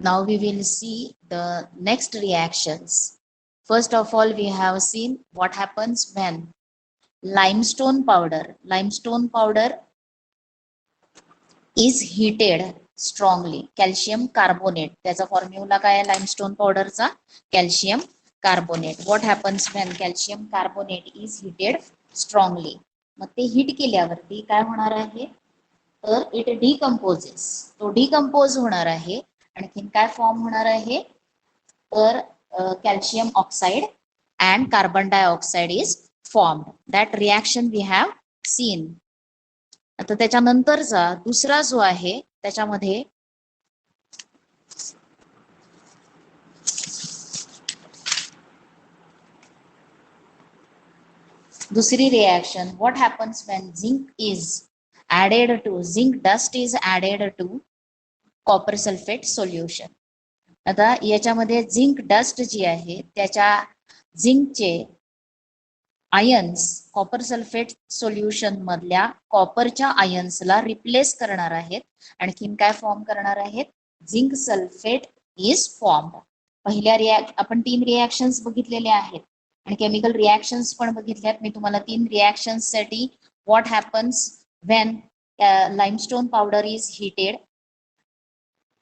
Now we will see the next reactions. First of all, we have seen what happens when limestone powder is heated strongly. Calcium carbonate. त्याचा formula काय आहे limestone पावडरचा? Calcium carbonate. What happens when calcium carbonate is heated strongly? मग ते heat केल्यावरती काय होणार आहे? तर इट डिकम्पोजेस. तो डिकम्पोज होणार आहे. आणखीन काय फॉर्म होणार आहे? तर calcium oxide and carbon dioxide is formed. That reaction we have seen. आता त्याच्यानंतरचा दुसरा जो आहे त्याच्यामध्ये दुसरी reaction, what happens when zinc dust is added to copper sulphate solution. आता याच्यामध्ये झिंक डस्ट जी आहे त्याच्या झिंकचे आयन्स कॉपर सल्फेट सोल्युशन मधल्या कॉपरच्या आयन्सला रिप्लेस करणार आहेत. आणखीन काय फॉर्म करणार आहेत? Zinc sulphate is formed. पहिल्या आपण 3 रिॲक्शन्स बघितलेले आहेत आणि केमिकल रिॲक्शन्स पण बघितल्यात. मी तुम्हाला 3 रिॲक्शन्स साठी what happens when limestone powder is heated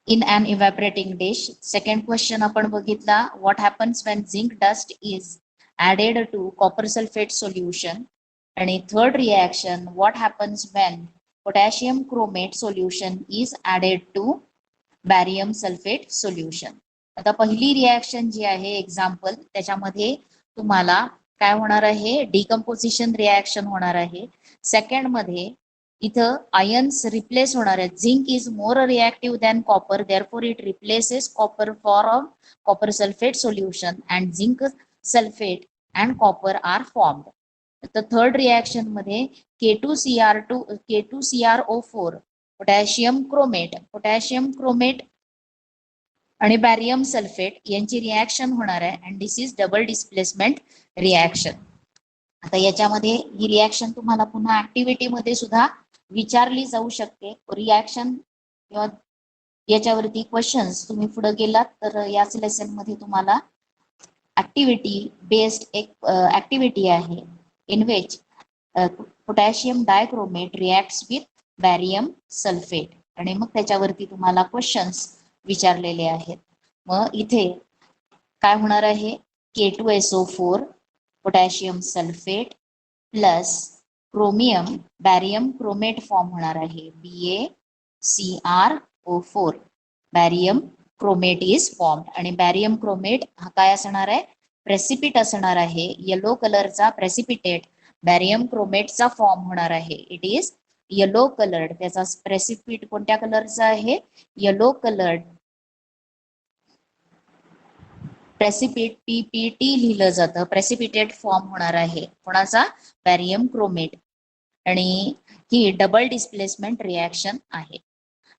in an evaporating dish. Second question आपण बघितला, what happens when zinc dust is added to copper sulfate solution. आणि third reaction, what happens when potassium chromate solution is added to barium sulfate solution. आता पहिली reaction जी आहे example, त्याच्यामध्ये तुम्हाला काय होणार आहे? डिकम्पोजिशन रिॲक्शन होणार आहे. सेकंड मध्ये इथं आयन्स रिप्लेस होणार आहेत. Zinc is more reactive than copper, therefore it replaces copper for copper sulphate solution and zinc sulphate and copper are formed. तर थर्ड रिॲक्शन मध्ये K2CrO4 पोटॅशियम क्रोमेट आणि बॅरियम sulphate यांची रिॲक्शन होणार आहे and this is double displacement reaction. आता याच्यामध्ये ही reaction तुम्हाला पुन्हा ऍक्टिव्हिटी मध्ये सुद्धा विचारली जाऊ शकते. रिॲक्शन किंवा याच्यावरती क्वेश्चन्स तुम्ही पुढे गेलात तर याच लेसन मध्ये तुम्हाला ऍक्टिव्हिटी बेस्ड एक ऍक्टिव्हिटी आहे in which potassium dichromate reacts with barium sulphate आणि मग त्याच्यावरती तुम्हाला क्वेश्चन्स विचारलेले आहेत. मग इथे काय होणार आहे? K2SO4 potassium sulphate plus chromium barium chromate form होणार आहे. BaCrO4 बॅरियम chromate is formed. आणि बॅरियम क्रोमेट हा काय असणार आहे? प्रेसिपिट असणार आहे. येलो कलरचा प्रेसिपिटेट बॅरियम क्रोमेटचा फॉर्म होणार आहे. It is yellow coloured. त्याचा प्रेसिपिट कोणत्या कलरचा आहे? Yellow coloured. प्रेसिपिट PPT लिहिलं जातं. प्रेसिपिटेट फॉर्म होणार आहे कोणाचा? बॅरियम क्रोमेट. आणि ही डबल डिस्प्लेसमेंट रिॲक्शन आहे.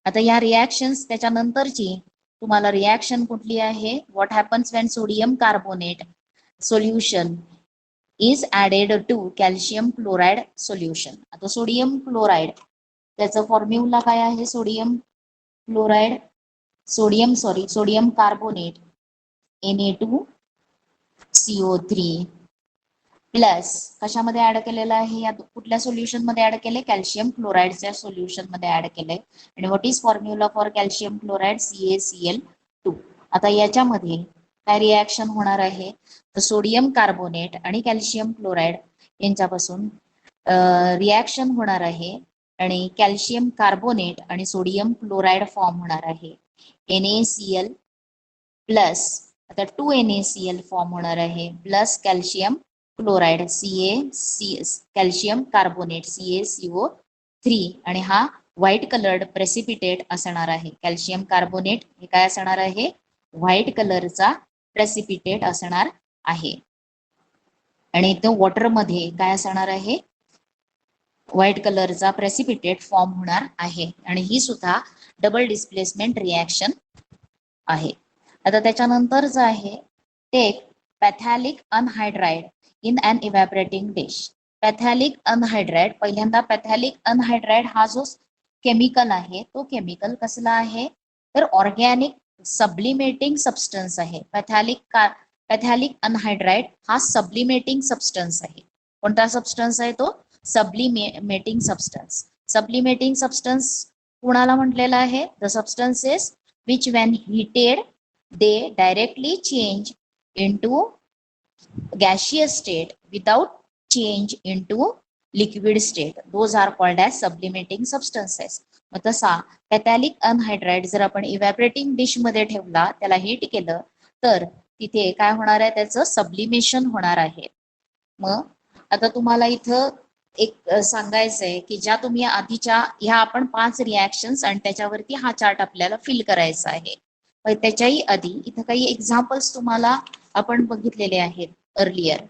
आता या रिॲक्शन्स त्याच्यानंतरची तुम्हाला रिॲक्शन कुठली आहे? What happens when sodium carbonate solution is added to calcium chloride solution. आता सोडियम क्लोराईड त्याचं फॉर्म्युला काय आहे? सोडियम कार्बोनेट Na2CO3 प्लस कशामध्ये ऍड केलेलं आहे? या कुठल्या सोल्युशन मध्ये ऍड केले? कॅल्शियम क्लोराईडच्या सोल्युशन मध्ये ऍड केलंय. आणि what is formula for calcium chloride? CaCl2. आता याच्यामध्ये काय रिॲक्शन होणार आहे? तर सोडियम कार्बोनेट आणि कॅल्शियम क्लोराईड यांच्यापासून रिॲक्शन होणार आहे आणि कॅल्शियम कार्बोनेट आणि सोडियम क्लोराईड फॉर्म होणार आहे. NaCl प्लस आता 2NaCl फॉर्म होणार आहे plus calcium chloride calcium carbonate CaCO3 आणि हा व्हाईट कलर्ड प्रेसिपिटेट असणार आहे. कॅल्शियम कार्बोनेट हे काय असणार आहे? व्हाईट कलरचा प्रेसिपिटेट असणार आहे. आणि तो वॉटर मध्ये काय असणार आहे? व्हाईट कलरचा प्रेसिपिटेट फॉर्म होणार आहे. आणि ही सुद्धा डबल डिस्प्लेसमेंट रिॲक्शन आहे. आता त्याच्यानंतरच आहे take phthalic anhydride in an evaporating dish. Phthalic anhydride, पहिल्यांदा पॅथॅलिक अनहायड्राइड हा जो केमिकल आहे तो केमिकल कसला आहे? तर ऑर्गॅनिक सबलिमेटिंग सबस्टन्स आहे. पॅथॅलिक अनहायड्राइड हा सबलिमेटिंग सबस्टन्स आहे. कोणता सबस्टन्स आहे तो? सबलिमेटिंग सबस्टन्स. सबलिमेटिंग सबस्टन्स कुणाला म्हटलेला आहे? The substances which when heated they directly change into gaseous state without change into liquid state. Those are called as sublimating substances. मग तसा पॅथॅलिक अनहायड्राइड जर आपण इव्हॅपोरेटिंग डिश मध्ये ठेवला, त्याला हीट केलं, तर तिथे काय होणार आहे? त्याचं सब्लिमेशन होणार आहे. मग आता तुम्हाला इथं एक सांगायचंय की ज्या तुम्ही आधीच्या ह्या आपण 5 रिॲक्शन्स आणि त्याच्यावरती हा चार्ट आपल्याला फिल करायचा आहे. पण त्याच्याही आधी इथं काही एक्झाम्पल्स तुम्हाला आपण बघितलेले आहेत अर्लियर.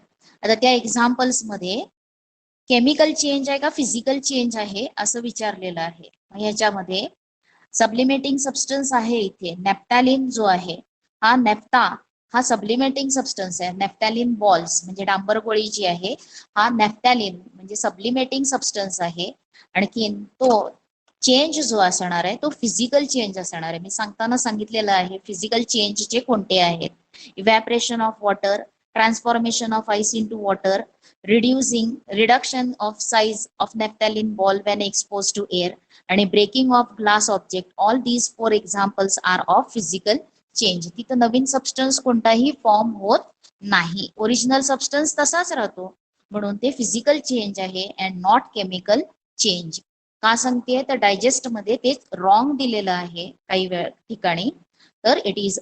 आता त्या एक्झाम्पल्स मध्ये केमिकल चेंज आहे का फिजिकल चेंज आहे असं विचारलेलं आहे. ह्याच्यामध्ये सब्लिमेटिंग सबस्टन्स आहे. इथे नॅफ्थॅलिन जो आहे, हा नेफ्था हा सब्लिमेटिंग सबस्टन्स आहे. नॅफ्थॅलिन बॉल्स म्हणजे डांबर गोळी जी आहे, हा नॅफ्थॅलिन म्हणजे सब्लिमेटिंग सबस्टन्स आहे. आणखीन तो चेंज जो असणार आहे तो फिजिकल चेंज असणार आहे. मी सांगताना सांगितलेलं आहे फिजिकल चेंजचे कोणते आहेत. Evaporation of water, transformation of ice into water, reduction of size of naphthalene ball when exposed to air, आणि breaking of glass object. All these 4 examples are of physical change. तिथं नवीन सबस्टन्स कोणताही form होत नाही. Original substance तसाच राहतो, म्हणून ते फिजिकल चेंज आहे अँड नॉट केमिकल चेंज. का सांगते? तर डायजेस्ट मध्ये ते रॉंग दिलेलं आहे काही वेळ ठिकाणी. तर it is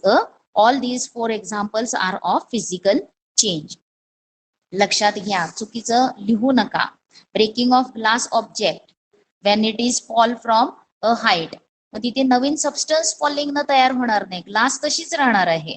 all these 4 examples are of physical change. लक्षात घ्या, चुकीचं लिहू नका. Breaking of glass object when it is fall from a height. मग तिथे नवीन सबस्टन्स फॉलिंग न तयार होणार नाही, ग्लास तशीच राहणार आहे.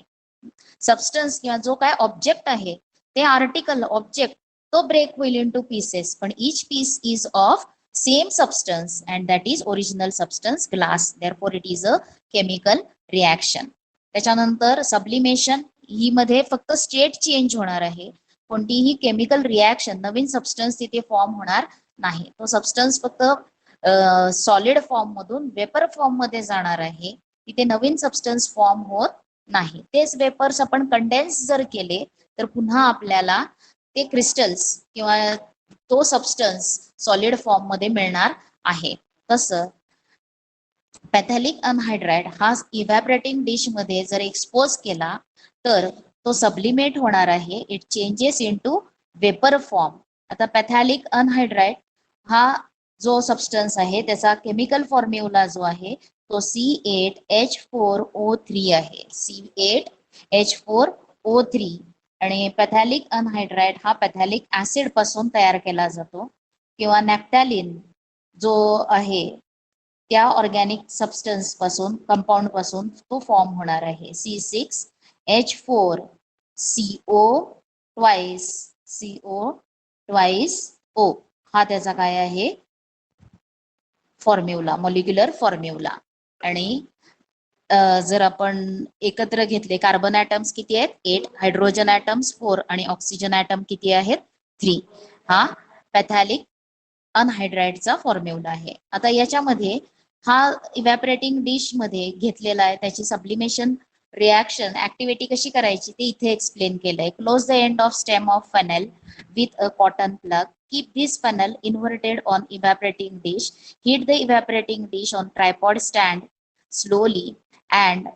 सबस्टन्स किंवा जो काय ऑब्जेक्ट आहे ते आर्टिकल ऑब्जेक्ट तो ब्रेक होईल इन टू पीसेस, पण each piece is of same substance and that is original substance glass. Therefore it is a chemical reaction. त्याच्यानंतर सब्लिमेशन ही मध्ये फक्त स्टेट चेंज होणार आहे, कोणतीही केमिकल रिॲक्शन नवीन सबस्टन्स तिथे फॉर्म होणार नाही. तो सबस्टन्स फक्त सॉलिड फॉर्म मधून वेपर फॉर्म मध्ये जाणार आहे. तिथे नवीन सबस्टन्स फॉर्म होत नाही. तेच वेपर्स आपण कंडेन्स जर केले तर पुन्हा आपल्याला ते क्रिस्टल्स किंवा तो सबस्टन्स सॉलिड फॉर्म मध्ये मिळणार आहे. तसं पॅथॅलिक अनहायड्राइड हा इव्हॅपोरेटिंग डिश मध्ये जर एक्सपोज केला तर तो सब्लिमेट होणार आहे. It changes into vapour form. आता पॅथॅलिक अनहायड्राइड हा जो सबस्टन्स आहे त्याचा केमिकल फॉर्म्युला जो आहे तो C8H4O3 आहे. C8H4O3. आणि पॅथॅलिक अनहायड्राइड हा पॅथॅलिक ऍसिड पासून तयार केला जातो, किंवा नॅफ्थॅलिन जो आहे त्या ऑर्गॅनिक सबस्टन्स पासून कंपाऊंड पासून तो फॉर्म होणार आहे. C6H4CO2O हा त्याचा काय आहे फॉर्म्युला, मॉलिक्युलर फॉर्म्युला. आणि जर आपण एकत्र घेतले कार्बन ॲटम्स किती आहेत 8, हायड्रोजन ॲटम्स 4 आणि ऑक्सिजन ॲटम किती आहेत 3. हा पॅथॅलिक अनहायड्राइडचा फॉर्म्युला आहे. आता याच्यामध्ये हा इव्हॅपोरेटिंग डिश मध्ये घेतलेला आहे, त्याची सब्लिमेशन रिॲक्शन ऍक्टिव्हिटी कशी करायची ते इथे एक्सप्लेन केलंय. Close the end of stem of funnel with a cotton plug. Keep this funnel inverted on evaporating dish. Heat the evaporating dish on tripod stand slowly and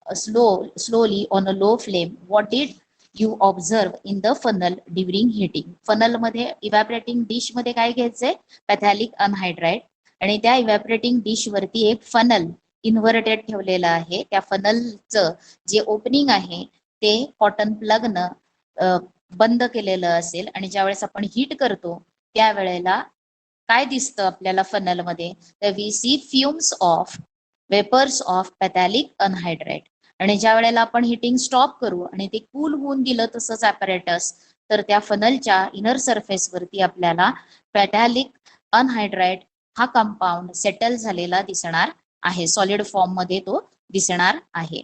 slowly on a low flame. What did you observe in the funnel during heating? funnel मध्ये evaporating dish मध्ये काय घ्यायचंय पॅथॅलिक anhydride, आणि त्या इव्हॅपोरेटिंग dish वरती एक funnel inverted ठेवलेलं आहे. त्या फनलचं जे ओपनिंग आहे ते कॉटन प्लगनं बंद केलेलं असेल, आणि ज्यावेळेस आपण हीट करतो त्यावेळेला काय दिसतं आपल्याला फनल मध्ये, तर we see fumes of vapours of phthalic anhydride. आणि ज्या वेळेला आपण हिटिंग स्टॉप करू आणि ते कूल होऊन दिलं तसंच ॲपरेटस, तर त्या फनलच्या इनर सरफेस वरती आपल्याला पॅथॅलिक अनहायड्राइड हा कंपाऊंड सेटल झालेला दिसणार आहे, सॉलिड फॉर्म मध्ये तो दिसणार आहे.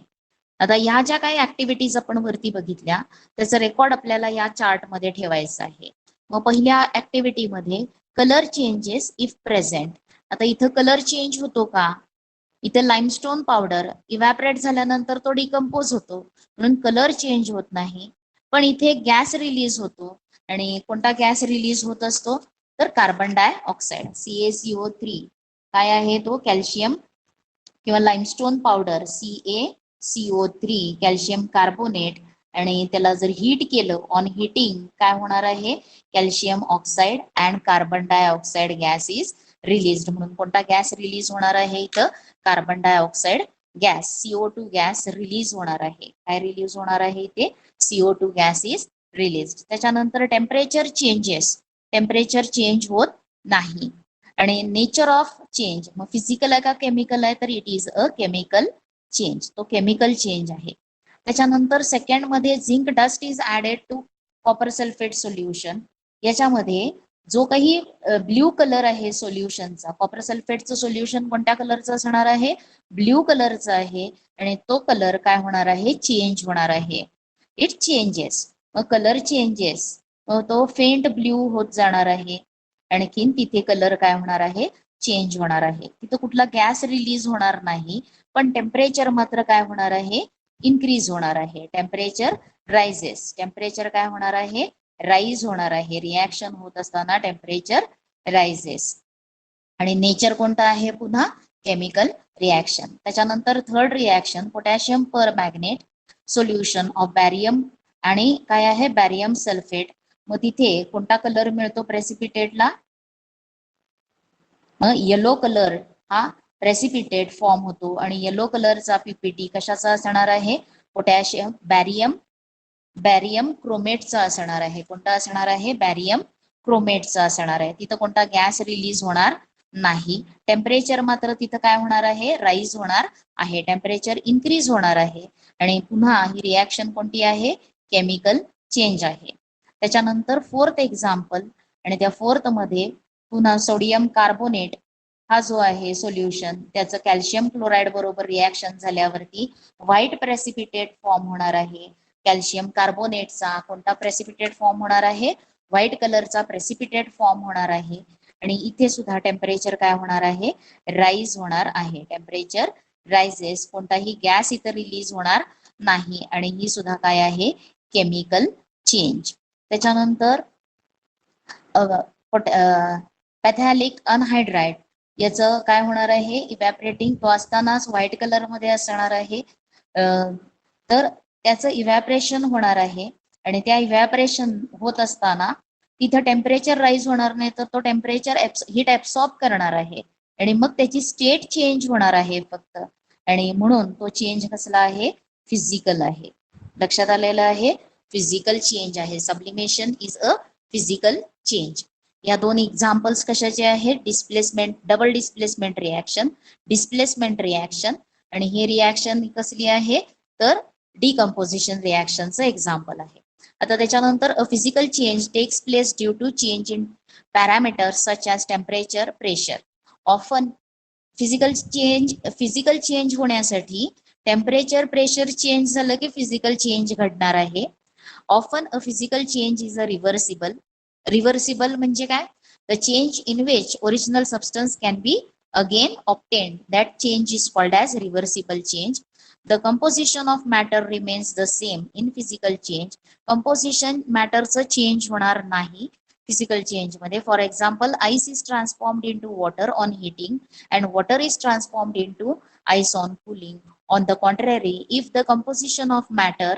आता ह्या ज्या काही ऍक्टिव्हिटीज आपण वरती बघितल्या त्याचा रेकॉर्ड आपल्याला या चार्ट मध्ये ठेवायचा आहे. मग पहिल्या ऍक्टिव्हिटी मध्ये कलर चेंजेस इफ प्रेझेंट. आता इथं कलर चेंज होतो का, इथे लाईमस्टोन पावडर इव्हॅपरेट झाल्यानंतर तो डिकम्पोज होतो म्हणून कलर चेंज होत नाही, पण इथे गॅस रिलीज होतो. आणि कोणता गॅस रिलीज होत असतो तर कार्बन डायऑक्साईड CaCO3. काय आहे तो कॅल्शियम किंवा limestone powder CaCO3 calcium carbonate. आणि त्याला जर हीट केलं ऑन हिटिंग काय होणार आहे calcium oxide and carbon dioxide gas is release. म्हणून कोणता गॅस रिलीज होणार आहे इथं carbon dioxide gas CO2 gas release होणार आहे. काय रिलीज होणार आहे इथे CO2 गॅस इज रिलीज. त्याच्यानंतर टेम्परेचर चेंज होत नाही. आणि नेचर ऑफ चेंज मग फिजिकल आहे का केमिकल आहे तर it is a chemical change. तो केमिकल चेंज आहे. त्याच्यानंतर सेकंड मध्ये zinc dust is added to copper sulphate solution. याच्यामध्ये जो काही ब्ल्यू कलर आहे सोल्युशनचा कॉपर सल्फेटचं सोल्युशन कोणत्या कलरचं असणार आहे ब्ल्यू कलरचं आहे. आणि तो कलर काय होणार आहे चेंज होणार आहे. It changes. मग कलर चेंजेस तो फेंट ब्ल्यू होत जाणार आहे. आणखीन तिथे कलर काय होणार आहे चेंज होणार आहे. तिथं कुठला गॅस रिलीज होणार नाही, पण टेम्परेचर मात्र काय होणार आहे इन्क्रीज होणार आहे. Temperature rises. टेम्परेचर काय होणार आहे राईज होणार आहे. रिॲक्शन होत असताना टेम्परेचर रायझेस. आणि नेचर कोणतं आहे पुन्हा केमिकल रिॲक्शन. त्याच्यानंतर third reaction potassium permanganate solution of barium आणि काय आहे बॅरियम सल्फेट. मग तिथे कोणता कलर मिळतो प्रेसिपिटेटला येलो कलर हा प्रेसिपिटेट फॉर्म होतो. आणि येलो कलरचा पीपीटी कशाचा असणार आहे पोटॅशियम बॅरियम क्रोमेटचा असणार आहे. कोणता असणार आहे बॅरियम क्रोमेटचा असणार आहे. तिथं कोणता गॅस रिलीज होणार नाही. टेम्परेचर मात्र तिथं काय होणार आहे राईज होणार आहे. टेम्परेचर इन्क्रीज होणार आहे. आणि पुन्हा ही रिॲक्शन कोणती आहे केमिकल चेंज आहे. त्याच्यानंतर फोर्थ एक्झाम्पल आणि त्या फोर्थ मध्ये पुन्हा सोडियम कार्बोनेट हा जो आहे सोल्युशन त्याचं कॅल्शियम क्लोराईड बरोबर रिॲक्शन झाल्यावरती व्हाईट प्रेसिपिटेट फॉर्म होणार आहे. कॅल्शियम कार्बोनेटचा कोणता प्रेसिपिटेट फॉर्म होणार आहे व्हाईट कलरचा प्रेसिपिटेट फॉर्म होणार आहे. आणि इथे सुद्धा टेम्परेचर काय होणार आहे राईज होणार आहे. Temperature rises. कोणताही गॅस इथं रिलीज होणार नाही. आणि ही सुद्धा काय आहे केमिकल चेंज. त्याच्यानंतर पॅथॅलिक अनहायड्राइड याचं काय होणार आहे इव्हॅपरेटिंग. तो असतानाच व्हाईट कलर मध्ये असणार आहे. तर त्याचं इव्हॅपरेशन होणार आहे. आणि त्या इव्हॅपरेशन होत असताना तिथं टेम्परेचर राईज होणार नाही, तर तो टेम्परेचर हीट ऍब्सॉर्ब करणार आहे. आणि मग त्याची स्टेट चेंज होणार आहे फक्त. आणि म्हणून तो चेंज कसला आहे फिजिकल आहे. लक्षात आलेलं आहे फिजिकल चेंज आहे. Sublimation is a physical change. या दोन एक्झाम्पल्स कशाचे आहेत डिस्प्लेसमेंट डबल डिस्प्लेसमेंट रिॲक्शन. आणि हे रिॲक्शन कसली आहे तर डिकम्पोजिशन रिॲक्शनचं एक्झाम्पल आहे. आता त्याच्यानंतर a physical change takes place due to change in parameters such as temperature pressure. Often physical change होण्यासाठी टेम्परेचर प्रेशर चेंज झालं की फिजिकल चेंज घडणार आहे. Often a physical change is a reversible म्हणजे काय the change in which original substance can be again obtained. That change is called as reversible change. The composition of matter remains the same in physical change. Composition मॅटरचं change होणार नाही physical change मध्ये. For example ice is transformed into water on heating and water is transformed into ice on cooling. On the contrary if the composition of matter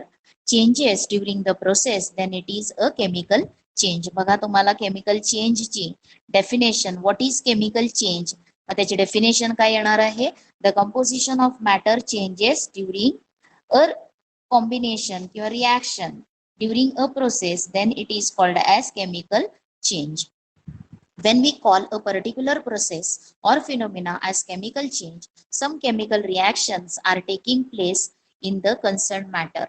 changes during the process then it is a chemical change. बघा तुम्हाला chemical चेंजची definition what is chemical change त्याची definition काय येणार आहे the composition of matter changes during a combination किंवा reaction during a process then it is called as chemical change. When we call a particular process or phenomena as chemical change, some chemical reactions are taking place in the concerned matter.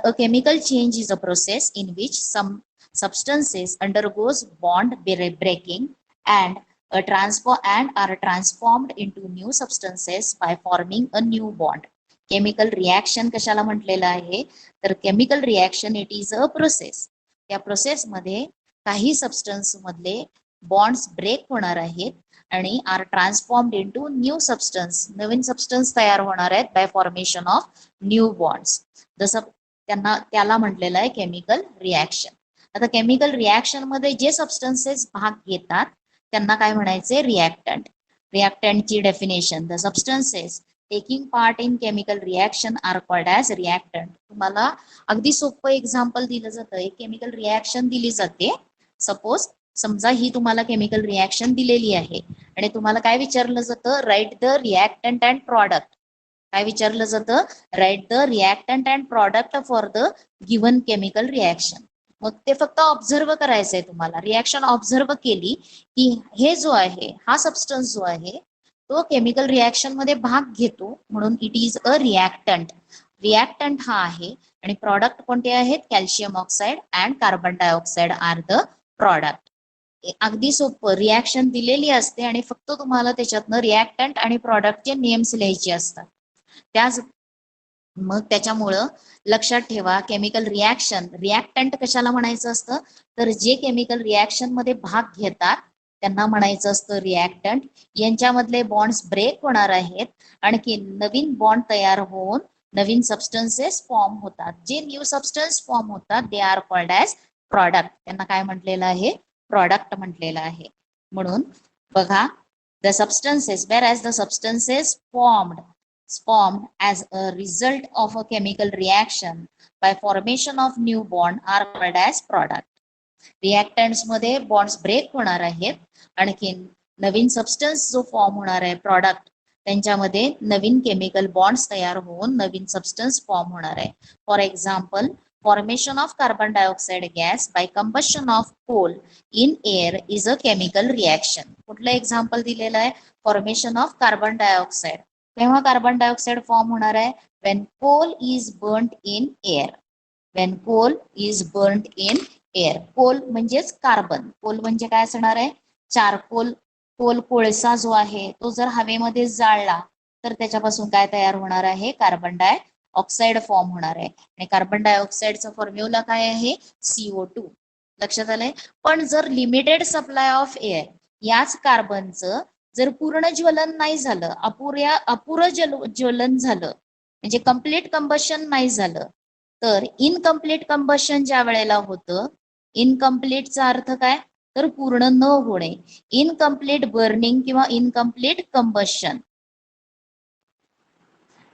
A chemical change is a process in which some substances undergoes bond breaking and are transformed into new substances by forming a new bond. Chemical reaction कशाला म्हटलेलं आहे तर chemical reaction it is a process. त्या प्रोसेसमध्ये काही substance मधले bonds break होणार आहेत आणि are transformed into new substance, नवीन सबस्टन्स तयार होणार आहेत by formation of new bonds. जसं त्याला म्हटलेलं आहे केमिकल रिॲक्शन. आता केमिकल रिॲक्शन मध्ये जे सबस्टन्सेस भाग घेतात त्यांना काय म्हणायचे, रिॲक्टंट. रिॲक्टंटची definition, the substances taking part in chemical reaction are called as reactant. तुम्हाला अगदी सोपं एक्झाम्पल दिलं जातं, एक केमिकल रिॲक्शन दिली जाते. सपोज समजा ही तुम्हाला केमिकल रिॲक्शन दिलेली आहे आणि तुम्हाला काय विचारलं जातं, write the reactant and product. काय विचारलं जातं, write the reactant and product for the given chemical reaction. मग ते फक्त ऑब्झर्व करायचंय तुम्हाला. रिॲक्शन ऑब्झर्व केली की हे जो आहे, हा सबस्टन्स जो आहे तो केमिकल रिॲक्शन मध्ये भाग घेतो, म्हणून it is a reactant. Reactant हा आहे. आणि प्रॉडक्ट कोणते आहेत, calcium oxide and carbon dioxide are the product. अगदी सोपं, रिॲक्शन दिलेली असते आणि फक्त तुम्हाला त्याच्यातनं रिॲक्टंट आणि प्रॉडक्टचे नेम्स लिहायचे असतात. त्याच मग त्याच्यामुळं लक्षात ठेवा, केमिकल रिॲक्शन, रिॲक्टंट कशाला म्हणायचं असतं, तर जे केमिकल रिॲक्शन मध्ये भाग घेतात त्यांना म्हणायचं असतं रिॲक्टंट. यांच्यामधले बॉन्ड्स ब्रेक होणार आहेत, आणखी नवीन बॉन्ड तयार होऊन नवीन सबस्टन्सेस फॉर्म होतात. जे न्यू सबस्टन्स फॉर्म होतात they are called as product. त्यांना काय म्हटलेलं आहे, प्रॉडक्ट म्हटलेलं आहे. म्हणून बघा, the substances, where as the substances formed as a result of a chemical reaction by formation of new bond are called as product. रिॲक्टंट्स मध्ये बॉन्ड्स ब्रेक होणार आहेत, आणखीन नवीन सबस्टन्स जो फॉर्म होणार आहे प्रॉडक्ट, त्यांच्यामध्ये नवीन केमिकल बॉन्ड्स तयार होऊन नवीन सबस्टन्स फॉर्म होणार आहे. For example, formation of carbon dioxide gas by combustion of coal in air is a chemical reaction. कुठलं एक्झाम्पल दिलेलं आहे, फॉर्मेशन ऑफ कार्बन डायऑक्साईड. तेव्हा कार्बन डायऑक्साईड फॉर्म होणार आहे when coal is burnt in air. when coal is burnt in air. Coal म्हणजेच carbon. Coal म्हणजे काय असणार आहे, चारकोल. कोळसा जो आहे तो जर हवेमध्ये जाळला तर त्याच्यापासून काय तयार होणार आहे, कार्बन डाय ऑक्साईड फॉर्म होणार आहे. आणि कार्बन डायऑक्साईडचा फॉर्म्युला काय आहे, CO2. लक्षात आलंय. पण जर लिमिटेड सप्लाय ऑफ एअर, याच कार्बनचं जर पूर्ण ज्वलन नाही झालं, अपुरं ज्वलन झालं, म्हणजे कम्प्लीट कंबशन नाही झालं, तर इनकम्प्लीट कंबशन ज्या वेळेला होतं, इनकम्प्लीटचा अर्थ काय, तर पूर्ण न होणे, इनकम्प्लीट बर्निंग किंवा इनकम्प्लीट कंबशन.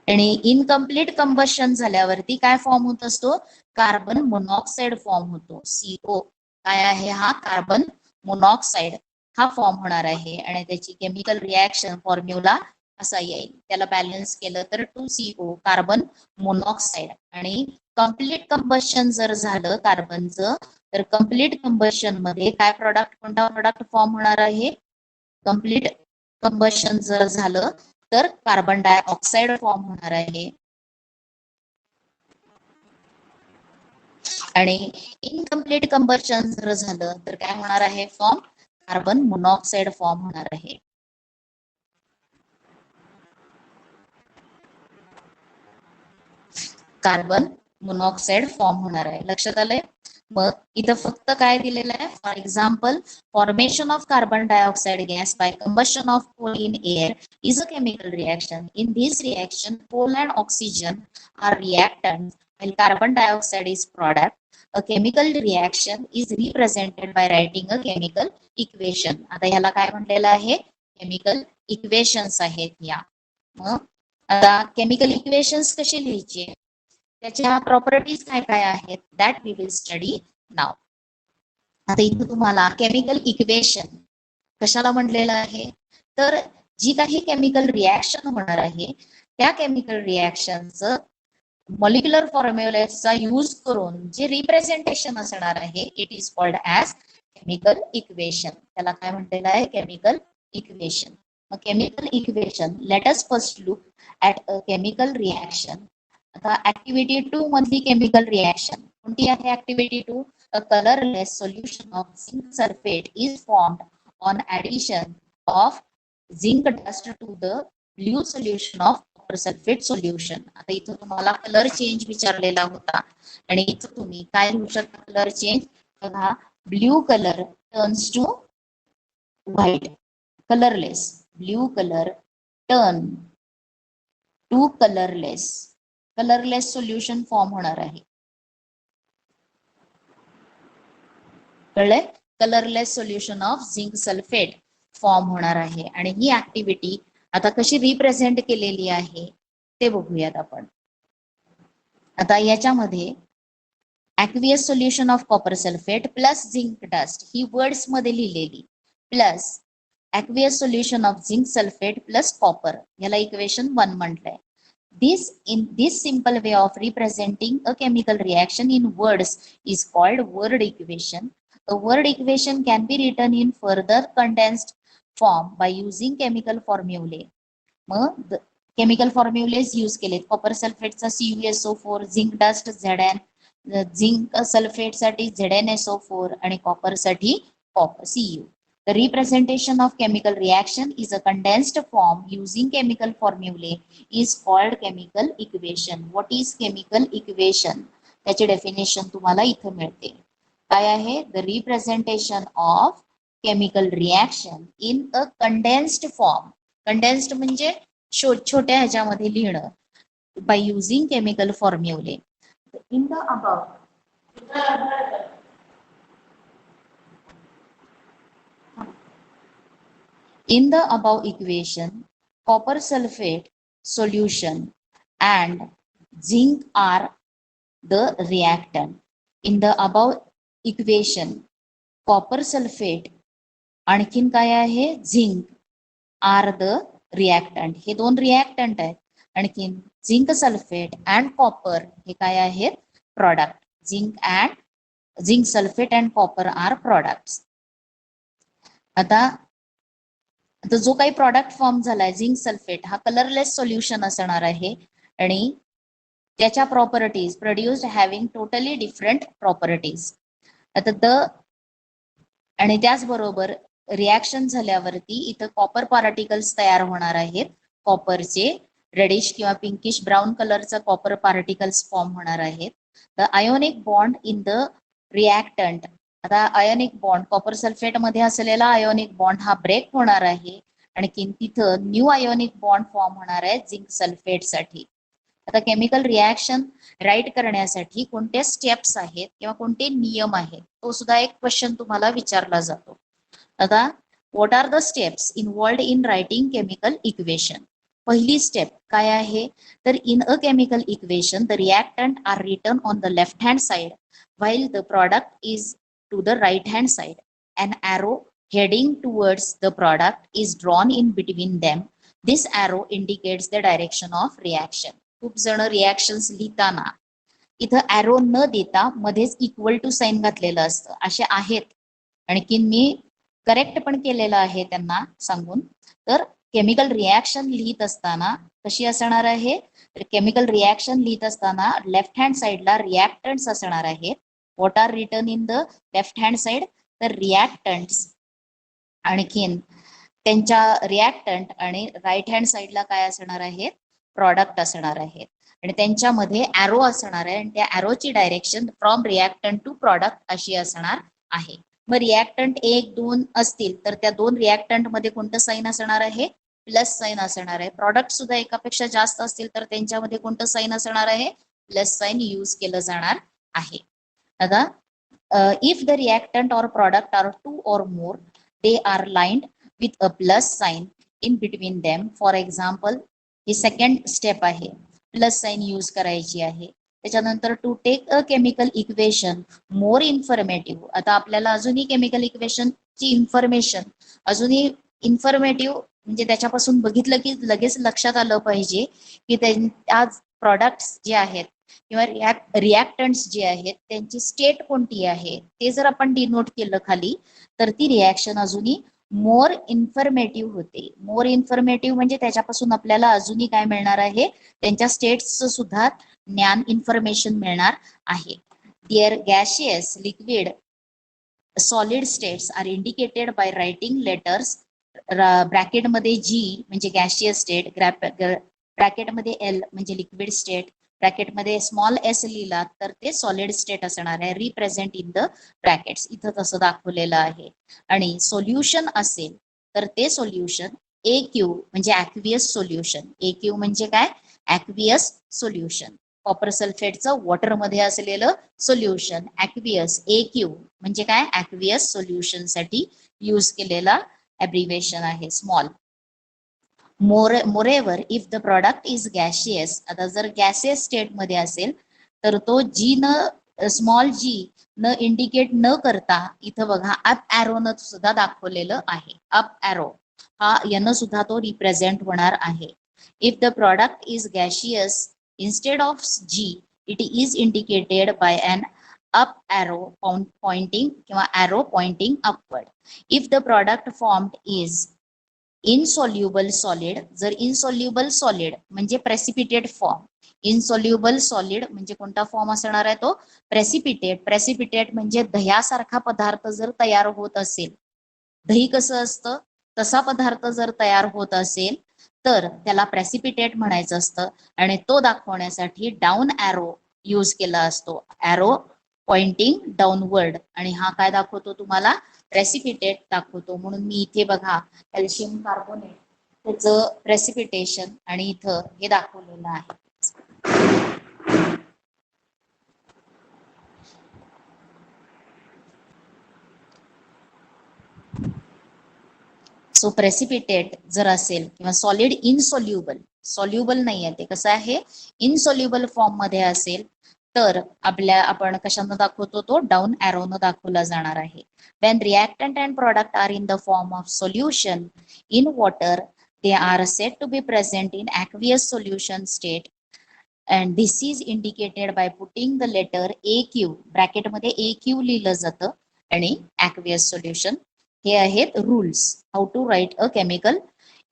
आणि इनकम्प्लीट कंबशन झाल्यावरती काय फॉर्म होत असतो, कार्बन मोनॉक्साईड फॉर्म होतो. CO काय आहे, हा कार्बन मोनॉक्साईड हा फॉर्म होणार आहे. आणि त्याची केमिकल रिॲक्शन फॉर्म्युला असा येईल, त्याला बॅलन्स केलं तर 2CO कार्बन मोनॉक्साईड. आणि कम्प्लीट कंबशन जर झालं कार्बनचं, तर कम्प्लीट कंबशन मध्ये काय प्रोडक्ट, कोणता प्रोडक्ट फॉर्म होणार आहे, कम्प्लीट कंबशन जर झालं तर कार्बन डायऑक्साईड फॉर्म होणार आहे. आणि इनकम्प्लीट कंबशन जर झालं तर काय होणार आहे, फॉर्म कार्बन मोनॉक्साईड फॉर्म होणार आहे. कार्बन मोनॉक्साईड फॉर्म होणार आहे. लक्षात आलंय. मग इथं फक्त काय दिलेलं आहे, for example, formation of carbon dioxide gas by combustion of coal in air is a chemical reaction. In this reaction, coal and oxygen are reactants while carbon dioxide is product. A chemical reaction is represented by writing a chemical equation. आता ह्याला काय म्हटलेलं आहे, chemical equations आहेत या. मग आता chemical equations कशी लिहायचे, त्याच्या प्रॉपर्टीज काय काय आहेत, दॅट वी विल स्टडी नाव. आता इथे तुम्हाला केमिकल इक्वेशन कशाला म्हटलेलं आहे, तर जी काही केमिकल रिॲक्शन होणार आहे त्या केमिकल रिॲक्शनचं मॉलिक्युलर फॉर्म्युलाचा यूज करून जे रिप्रेझेंटेशन असणार आहे, it is called as chemical equation. त्याला काय म्हटलेलं आहे, केमिकल इक्वेशन. मग chemical equation, let us first look at a chemical reaction. आता ऍक्टिव्हिटी 2 मधली केमिकल रिॲक्शन कोणती आहे, activity 2, a colorless solution of zinc sulfate is formed on addition of zinc dust to the blue solution of copper sulfate solution. आता इथं तुम्हाला colour change विचारलेला होता आणि इथं तुम्ही काय लिहू शकता, कलर चेंज. बघा, blue colour turns to white. Colourless, blue colour turn to colourless, colourless solution form होणार आहे. कळलंय? Colourless solution of zinc sulphate form होणार आहे. आणि ही ऍक्टिव्हिटी आता कशी रिप्रेझेंट केलेली आहे ते बघूयात आपण. आता याच्यामध्ये aqueous solution of copper sulphate plus zinc dust ही वर्ड्स मध्ये लिहिलेली, plus aqueous solution of zinc sulphate plus copper, याला इक्वेशन 1 म्हटलंय. This simple way of representing a chemical reaction in words is called word equation. A word equation can be written in further condensed form by using chemical formulae. मग chemical formulae use केलेत. Copper सल्फेटचा CuSO4, zinc dust Zn, zinc sulphate साठी ZnSO4 आणि copper साठी Cu. The representation of chemical reaction is a condensed form using chemical formulae is called chemical equation. What is chemical equation? त्याचे definition तुम्हाला इथं मिळते. काय आहे? The representation of chemical reaction in a condensed form. Condensed म्हणजे छोट्या ह्याच्यामध्ये लिहिणं, by using chemical formulae. In the above equation, copper sulfate solution and zinc are the reactant. In the above equation, copper sulfate आणखीन काय आहे? Zinc are the reactant. हे दोन reactant आहेत. आणखीन झिंक सल्फेट अँड कॉपर हे काय आहेत? Product. Zinc sulphate and copper are products. आता जो काही प्रॉडक्ट फॉर्म झालाय झिंक सल्फेट हा कलरलेस सोल्युशन असणार आहे आणि त्याच्या properties produced having totally different properties. आता आणि त्याचबरोबर रिॲक्शन झाल्यावरती इथं कॉपर पार्टिकल्स तयार होणार आहेत. कॉपरचे रेडिश किंवा पिंकिश ब्राऊन कलरचा कॉपर पार्टिकल्स फॉर्म होणार आहेत. The ionic bond in the reactant. आता आयोनिक बॉन्ड कॉपर सल्फेट मध्ये असलेला आयोनिक बॉन्ड हा ब्रेक होणार आहे. आणखीन तिथं न्यू आयोनिक बॉन्ड फॉर्म होणार आहे झिंक सल्फेट साठी. आता केमिकल रिॲक्शन राईट करण्यासाठी कोणत्या स्टेप्स आहेत किंवा कोणते नियम आहेत तो सुद्धा एक क्वेश्चन तुम्हाला विचारला जातो. आता what are the steps involved in writing chemical equation. पहिली स्टेप काय आहे? तर in a chemical equation the reactant are written on the left hand side while the product is to the right hand side. An arrow heading towards the product is drawn in between them. This arrow indicates the direction of reaction. खूप जण reactions लिहिताना इथं arrow न देता मध्येच equal to sign घातलेलं असतं. असे आहेत. आणखीन मी करेक्ट पण केलेलं आहे त्यांना सांगून. तर केमिकल रिॲक्शन लिहित असताना कशी असणार आहे? तर केमिकल रिॲक्शन लिहित असताना लेफ्ट हँड साइडला रिॲक्टंट्स असणार आहेत. What are written in the left hand side? तर रिॲक्टंट्स. आणखीन त्यांच्या रिॲक्टंट आणि राईट हँड साइडला काय असणार आहेत? प्रॉडक्ट असणार आहेत. आणि त्यांच्यामध्ये ॲरो असणार आहे आणि त्या ॲरोची direction from reactant to product अशी असणार आहे. मग रिॲक्टंट 1, 2 असतील तर त्या दोन रिॲक्टंट मध्ये कोणतं साइन असणार आहे? प्लस साइन असणार आहे. प्रॉडक्ट सुद्धा एकापेक्षा जास्त असतील तर त्यांच्यामध्ये कोणतं साइन असणार आहे? प्लस साइन यूज केलं जाणार आहे. आता इफ द रिॲक्टंट और product R 2 or more, they are lined with a plus sign in between them. For example ही सेकंड स्टेप आहे, प्लस साइन यूज करायची आहे. त्याच्यानंतर to take a chemical equation more informative. आता आपल्याला अजूनही chemical इक्वेशनची इन्फॉर्मेशन अजूनही इन्फॉर्मेटिव्ह म्हणजे त्याच्यापासून बघितलं की लगेच लक्षात आलं पाहिजे की आज प्रॉडक्ट्स जे आहेत किंवा रिॲक्टंट्स जे आहेत त्यांची स्टेट कोणती आहे ते जर आपण डिनोट केलं खाली तर ती रिॲक्शन अजूनही मोर इन्फॉर्मेटिव्ह होते. मोर इन्फॉर्मेटिव्ह म्हणजे त्याच्यापासून आपल्याला अजूनही काय मिळणार आहे? त्यांच्या स्टेट्सचं सुद्धा ज्ञान इन्फॉर्मेशन मिळणार आहे. There gaseous liquid solid states are indicated by writing letters. ब्रॅकेटमध्ये G म्हणजे गॅशियस स्टेट, ब्रॅकेटमध्ये L म्हणजे लिक्विड स्टेट, ब्रॅकेटमध्ये स्मॉल s लिहिला तर ते सॉलिड स्टेट असणार आहे. Represent in the brackets. इथं तसं दाखवलेलं आहे. आणि सोल्युशन असेल तर ते सोल्युशन AQ म्हणजे ॲक्वियस सोल्युशन. AQ म्हणजे काय? Aqueous solution. कॉपर सल्फेटचं वॉटरमध्ये असलेलं सोल्युशन ॲक्वियस AQ म्हणजे काय? ॲक्वियस सोल्युशन साठी यूज केलेला ॲब्रिव्हिएशन आहे small. Moreover if the product is gaseous, आता जर गॅसियस स्टेटमध्ये असेल तर तो जी न स्मॉल जी न इंडिकेट न करता इथं बघा अप ॲरोनं सुद्धा दाखवलेलं आहे. अप ॲरो हा यानं सुद्धा तो रिप्रेझेंट होणार आहे. If the product is gaseous instead of G it is indicated by an up arrow pointing किंवा arrow pointing upward. If the product formed is insoluble solid, जर insoluble solid म्हणजे precipitate form, insoluble solid म्हणजे कोणता form असणार आहे तो? Precipitate म्हणजे दह्यासारखा पदार्थ जर तयार होत असेल, दही कसं असतं तसा पदार्थ जर तयार होत असेल तर त्याला प्रेसिपिटेट म्हणायचं असतं आणि तो दाखवण्यासाठी डाऊन ॲरो यूज केला असतो. ॲरो पॉइंटिंग डाऊनवर्ड आणि हा काय दाखवतो तुम्हाला? प्रेसिपिटेट दाखवतो. म्हणून मी इथे बघा कॅल्शियम कार्बोनेट त्याचं प्रेसिपिटेशन आणि इथं हे दाखवलेलं आहे. सो प्रेसिपिटेट जर असेल किंवा सॉलिड इनसोल्युबल, सॉल्युबल नाही आहे ते, कसं आहे इनसोल्युबल फॉर्म मध्ये असेल तर आपण कशानं दाखवतो? तो डाऊन ॲरोनं दाखवला जाणार आहे. when reactant and product are in the form of solution in water they are said to be present in aqueous solution state and this is indicated by putting the letter AQ, bracket मध्ये AQ लिहिलं जातं आणि aqueous solution. हे आहेत rules how to write a chemical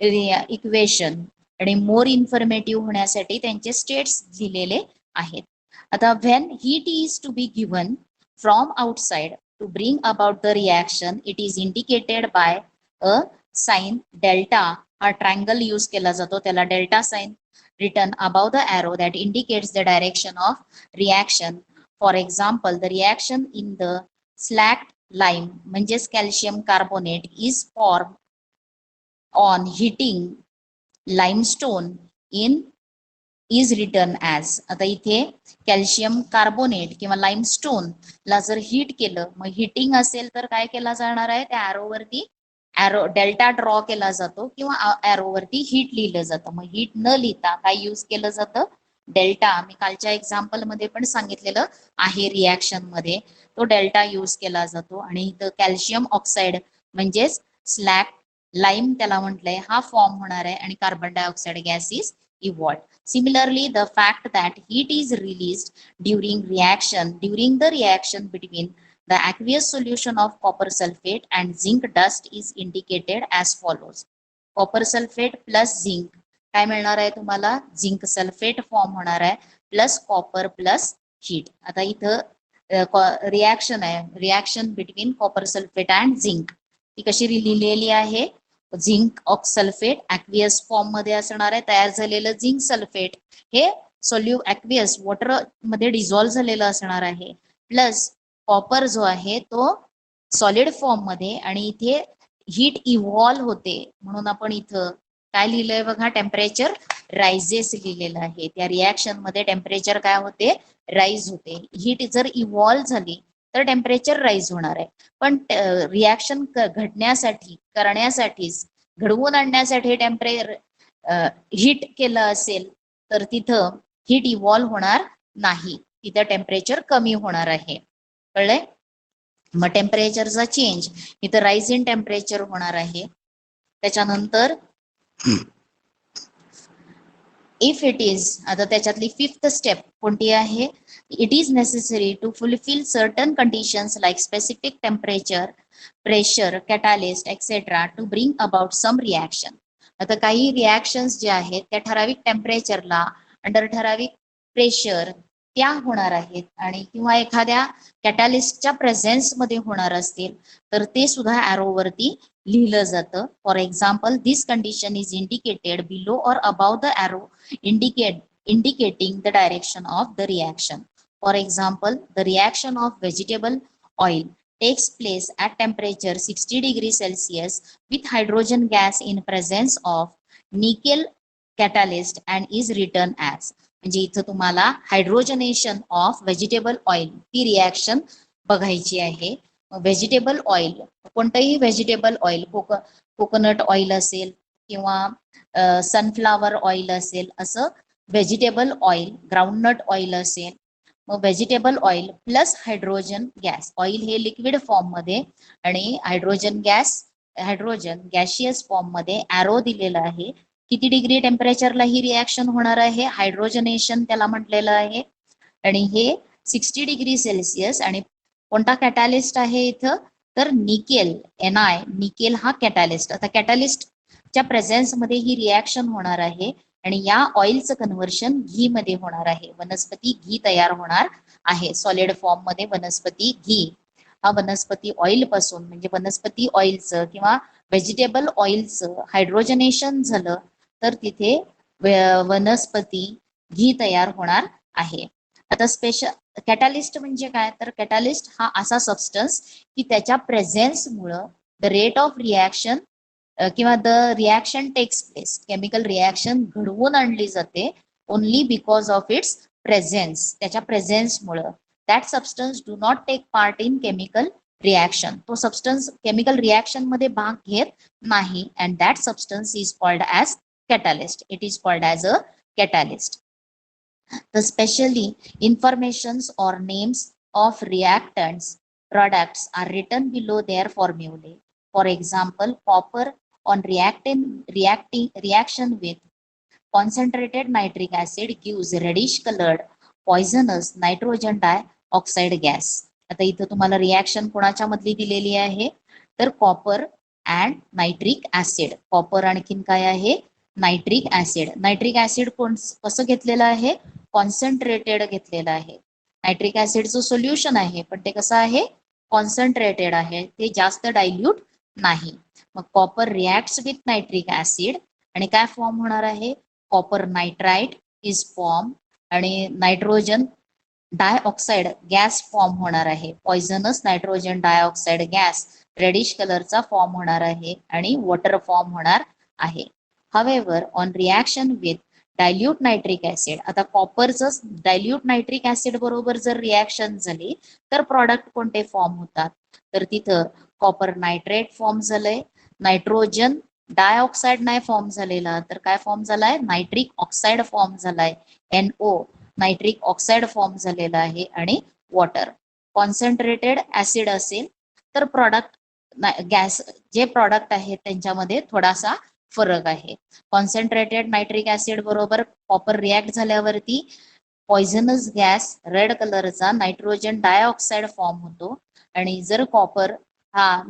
equation आणि more informative होण्यासाठी त्यांचे states लिहिलेले आहेत. आता when heat is to be given from outside to bring about the reaction it is indicated by a sign delta. हा triangle use केला जातो, त्याला delta sign written above the arrow that indicates the direction of reaction. For example, the reaction in the slacked lime म्हणजेच calcium carbonate is formed on heating limestone in is written as. आता इथे calcium carbonate किंवा limestone ला जर heat केलं, मग heating असेल तर काय केला जाणार आहे? त्या ॲरोवरती ॲरो डेल्टा ड्रॉ केला जातो किंवा ॲरोवरती हीट लिहिलं जातं. मग हीट न लिहिता काय यूज केलं जातं? डेल्टा. मी कालच्या एक्झाम्पल मध्ये पण सांगितलेलं आहे रिॲक्शन मध्ये तो डेल्टा यूज केला जातो आणि इथं कॅल्शियम ऑक्साईड म्हणजेच स्लॅक लाईम त्याला म्हटलंय हा फॉर्म होणार आहे आणि carbon dioxide gas is evolved. Similarly, the fact that heat is released during the reaction between the aqueous solution of copper sulfate and zinc dust is indicated as follows. Copper sulfate plus zinc काय मिळणार आहे तुम्हाला? Zinc sulphate form होणार आहे plus copper plus heat. आता इथं reaction आहे, reaction between copper sulphate and zinc. ती कशी लिहिलेली आहे? झिंक ऑक्सल्फेट ॲक्वियस फॉर्म मध्ये असणार आहे. तयार झालेलं झिंक सल्फेट हे ॲक्वियस वॉटर मध्ये डिझॉल्व्ह झालेलं असणार आहे प्लस कॉपर जो आहे तो सॉलिड फॉर्म मध्ये आणि इथे हीट इव्हॉल्व्ह होते म्हणून आपण इथं काय लिहिलंय बघा? टेम्परेचर रायझेस लिहिलेलं आहे. त्या रिॲक्शन मध्ये टेम्परेचर काय होते? राईज होते. हीट जर इव्हॉल्व्ह झाली तर टेम्परेचर राईज होणार आहे. पण रिॲक्शन करण्यासाठीच घडवून आणण्यासाठी हीट केलं असेल तर तिथं हीट इव्हॉल्व्ह होणार नाही, तिथं टेम्परेचर कमी होणार आहे. कळलंय? मग टेम्परेचरचा चेंज इथं राईज इन टेम्परेचर होणार आहे. त्याच्यानंतर इफ इट इज, आता त्याच्यातली फिफ्थ स्टेप कोणती आहे? It is necessary to fulfil certain conditions like specific temperature, pressure, catalyst etcetera to bring about some reaction. आता काही रिॲक्शन्स जे आहेत त्या ठराविक टेम्परेचरला अंडर ठराविक प्रेशर त्या होणार आहेत आणि किंवा एखाद्या कॅटालिस्टच्या प्रेझेन्स मध्ये होणार असतील तर ते सुद्धा ॲरोवरती लिहिलं जातं. For example, this condition is indicated below or above the arrow indicating the direction of the reaction. For example, the reaction of vegetable oil takes place at temperature 60 degrees Celsius with hydrogen gas in presence of nickel catalyst and is written as. म्हणजे इथं तुम्हाला हायड्रोजनेशन of vegetable oil ती reaction बघायची आहे. Vegetable oil, कोणतंही vegetable oil, coconut oil असेल किंवा sunflower oil असेल, असं व्हेजिटेबल ऑइल, ग्राउंडनट ऑइल असेल, मग vegetable oil plus hydrogen gas. Oil हे लिक्विड फॉर्म मध्ये आणि हायड्रोजन गॅशियस फॉर्म मध्ये ॲरो दिलेला आहे. किती डिग्री टेम्परेचरला ही रिॲक्शन होणार आहे, हायड्रोजनेशन त्याला म्हटलेलं आहे, आणि हे 60 डिग्री सेल्सिअस. आणि कोणता कॅटॅलिस्ट आहे इथं, तर निकेल, निकेल हा कॅटॅलिस्ट. आता कॅटॅलिस्टच्या प्रेझेन्स मध्ये ही रिॲक्शन होणार आहे आणि या ऑइलचं कन्व्हर्शन घी मध्ये होणार आहे. वनस्पती घी तयार होणार आहे सॉलिड फॉर्म मध्ये. वनस्पती घी हा वनस्पती ऑइल पासून, म्हणजे वनस्पती ऑइलचं किंवा व्हेजिटेबल ऑइलचं हायड्रोजनेशन झालं तर तिथे वनस्पती घी तयार होणार आहे. आता कॅटॅलिस्ट म्हणजे काय, तर कॅटॅलिस्ट हा असा सबस्टन्स की त्याच्या प्रेझेन्समुळं द रेट ऑफ रिॲक्शन किंवा the reaction takes place, chemical reaction घडवून आणली जाते only because of its presence, त्याच्या प्रेझेन्समुळं. That substance do not take part in chemical reaction, तो सबस्टन्स केमिकल रिॲक्शन मध्ये भाग घेत नाही. And that substance is called as catalyst. It is called as a catalyst. The specially informations or names of reactants products are written below their formulae. For example, copper on reaction with concentrated nitric acid gives reddish colored poisonous nitrogen dioxide gas. आता इथं तुम्हाला reaction कोणाच्या मधली दिलेली आहे, तर copper and nitric acid. Copper आणखीन काय आहे, नायट्रिक ऍसिड. नायट्रिक ऍसिड कसं घेतलेलं आहे, कॉन्सन्ट्रेटेड घेतलेलं आहे. नायट्रिक ऍसिडचं सोल्युशन आहे पण ते कसं आहे, कॉन्सन्ट्रेटेड आहे, ते जास्त डायल्यूट नाही. मग copper reacts with nitric acid आणि काय फॉर्म होणार आहे, कॉपर नायट्राइट इज फॉर्म आणि नायट्रोजन डायऑक्साइड गॅस फॉर्म होणार आहे. Poisonous nitrogen dioxide gas reddish कलरचा फॉर्म होणार आहे आणि वॉटर फॉर्म होणार आहे. However, on reaction with dilute nitric acid, आता कॉपरच डायल्यूट नायट्रिक ऍसिड बरोबर जर रिॲक्शन झाली तर प्रॉडक्ट कोणते फॉर्म होतात, तर तिथं कॉपर नायट्रेट फॉर्म झालंय, नायट्रोजन डायऑक्साइड नाही फॉर्म झालेला, तर काय फॉर्म झालाय, नायट्रिक ऑक्साइड फॉर्म झालाय, NO नायट्रिक ऑक्साइड फॉर्म झालेला आहे, आणि वॉटर. कॉन्सन्ट्रेटेड ऍसिड असेल तर प्रॉडक्ट गॅस जे प्रॉडक्ट आहेत त्यांच्यामध्ये थोडासा फरक आहे. कॉन्सन्ट्रेटेड नायट्रिक ऍसिड बरोबर कॉपर रिॲक्ट झाल्यावरती पॉइझनस गॅस रेड कलरचा नायट्रोजन डायऑक्साइड फॉर्म होतो, आणि जर कॉपर हा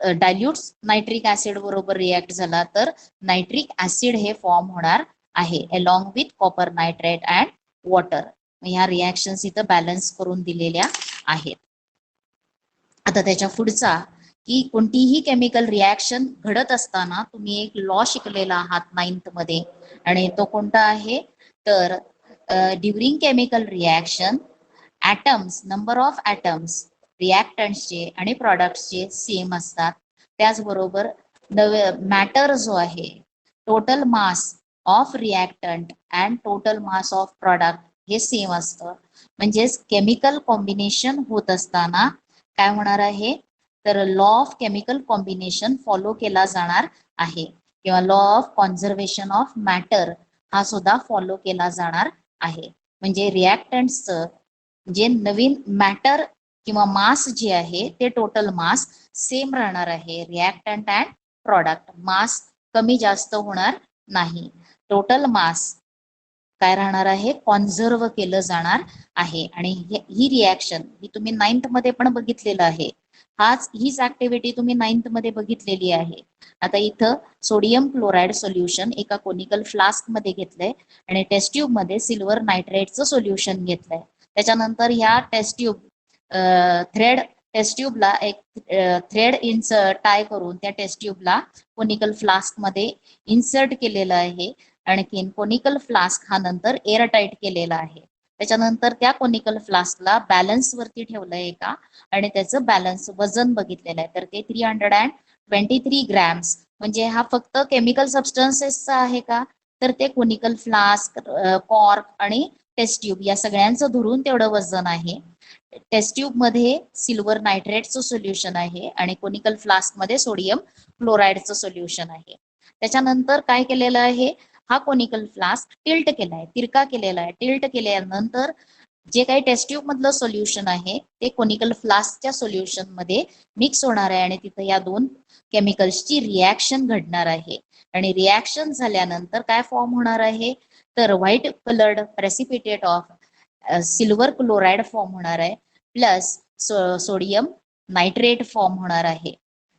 डायल्यूट नायट्रिक ऍसिड बरोबर रिॲक्ट झाला तर नायट्रिक ऍसिड हे फॉर्म होणार आहे along with copper nitrate and water. ह्या रिॲक्शन्स इथं बॅलन्स करून दिलेल्या आहेत. आता त्याच्या पुढचा की कोणतीही केमिकल रिॲक्शन घडत असताना तुम्ही एक लॉ शिकलेला आहात 9th मध्ये, आणि तो कोणता आहे, तर during chemical reaction atoms, number of atoms रिॲक्टंट्सचे आणि प्रॉडक्ट्सचे सेम असतात. त्याचबरोबर मॅटर जो आहे, total mass of reactant and total mass of product हे सेम असतं. म्हणजेच केमिकल कॉम्बिनेशन होत असताना काय होणार आहे, तर law of chemical combination follow केला जाणार आहे, किंवा law of conservation of matter हा सुद्धा फॉलो केला जाणार आहे. म्हणजे रिॲक्टंट्सचं जे नवीन मॅटर किंवा मास जे आहे ते टोटल मास सेम राहणार आहे. रिॲक्टंट अँड प्रॉडक्ट मास कमी जास्त होणार नाही. टोटल मास काय राहणार आहे, कॉन्झर्व केलं जाणार आहे. आणि ही रिॲक्शन ही तुम्ही 9th मध्ये पण बघितलेलं आहे. हीच ऍक्टिव्हिटी तुम्ही 9th मध्ये बघितलेली आहे. आता इथं सोडियम क्लोराईड सोल्युशन एका कोनिकल फ्लास्क मध्ये घेतलंय आणि टेस्ट ट्यूब मध्ये सिल्वर नायट्रेटचं सोल्युशन घेतलंय. त्याच्यानंतर ह्या टेस्ट ट्यूबला एक थ्रेड टाय करून त्या टेस्ट ट्यूबला कोनिकल फ्लास्क मध्ये इन्सर्ट केलेलं आहे. आणखीन कोनिकल फ्लास्क हा नंतर एअर टाईट केलेला आहे. त्याच्यानंतर त्या कोनिकल फ्लास्कला बॅलन्स वरती ठेवलंय का आणि त्याचं बॅलन्स वजन बघितलेलं आहे तर ते 323 ग्रॅम्स. म्हणजे हा फक्त केमिकल सबस्टन्सेसचा आहे का तर ते कोनिकल फ्लास्क, कॉर्क आणि टेस्ट ट्यूब या सगळ्यांचं धरून तेवढं वजन आहे. टेस्ट ट्यूब मध्ये सिल्वर नायट्रेटचं सोल्युशन आहे आणि कोनिकल फ्लास्क मध्ये सोडियम क्लोराईडचं सोल्युशन आहे. त्याच्यानंतर काय केलेलं आहे, हा कोनिकल फ्लास्क टिल्ट केलाय, तिरका केलेला आहे. टिल्ट केल्यानंतर जे काही टेस्ट ट्यूब मधलं सोल्युशन आहे ते कोनिकल फ्लास्कच्या सोल्युशन मध्ये मिक्स होणार आहे आणि तिथं या दोन केमिकल्सची रिॲक्शन घडणार आहे. आणि रिॲक्शन झाल्यानंतर काय फॉर्म होणार आहे तर white coloured precipitate of silver chloride form होणार आहे प्लस सोडियम नायट्रेट फॉर्म होणार आहे.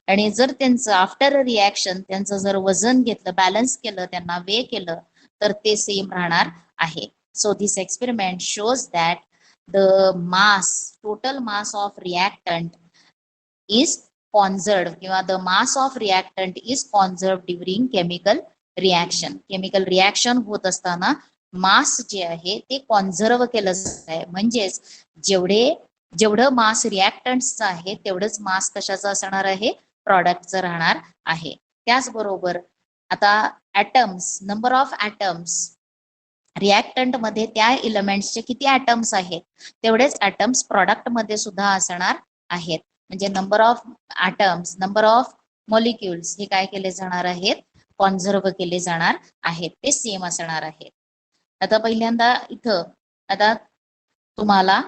आणि जर त्यांचं आफ्टर रिॲक्शन त्यांचं जर वजन घेतलं, बॅलन्स केलं, त्यांना वे केलं तर ते सेम राहणार आहे. So this experiment shows that the mass, total mass of reactant is conserved किंवा the mass of reactant is conserved during chemical reaction. Chemical reaction होत असताना मास जे आहे ते कॉन्झर्व केलं जात आहे. म्हणजेच जेवढं मास रिॲक्टंट्सचं आहे तेवढंच मास कशाचं असणार आहे, प्रॉडक्टचं राहणार आहे. त्याचबरोबर आता atoms, number of atoms, reactant मध्ये त्या एलिमेंट्सचे किती ऍटम्स आहेत तेवढेच ऍटम्स प्रॉडक्ट मध्ये सुद्धा असणार आहेत. म्हणजे number of atoms, number of molecules हे काय केले जाणार आहेत, कॉन्झर्व केले जाणार आहेत, ते सेम असणार आहेत. आता पहिल्यांदा इथं आता तुम्हाला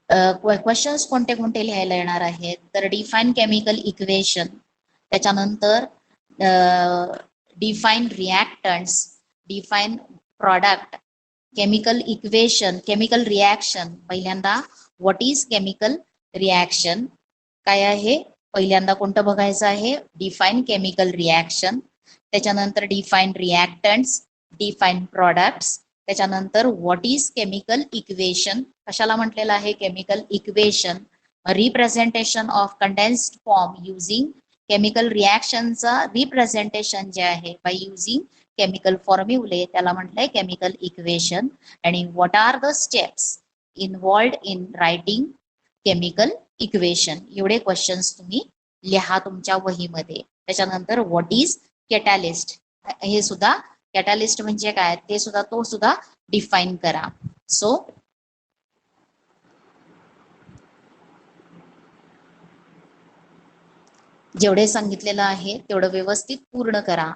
क्वेश्चन्स कोणते कोणते लिहायला येणार आहेत तर डिफाईन केमिकल इक्वेशन, त्याच्यानंतर define reactants, define product, chemical equation, chemical reaction. पहिल्यांदा व्हॉट इज केमिकल रिॲक्शन काय आहे, पहिल्यांदा कोणतं बघायचं आहे, डिफाईन केमिकल रिॲक्शन. त्याच्यानंतर डिफाईन रिॲक्टंट्स, डिफाईन प्रॉडक्ट्स. त्याच्यानंतर व्हॉट इज केमिकल इक्वेशन, कशाला म्हटलेलं आहे chemical equation, representation of condensed form using chemical रिॲक्शनचा रिप्रेझेंटेशन जे आहे बाय युझिंग केमिकल फॉर्म्युले त्याला म्हटलंय केमिकल इक्वेशन. आणि what are the steps involved in writing chemical equation. एवढे क्वेश्चन्स तुम्ही लिहा तुमच्या वहीमध्ये. त्याच्यानंतर व्हॉट इज कॅटॅलिस्ट, हे सुद्धा कॅटॅलिस्ट म्हणजे काय ते सुद्धा तो सुद्धा डिफाईन करा. सो जेवढे सांगितलेलं आहे तेवढं व्यवस्थित पूर्ण करा.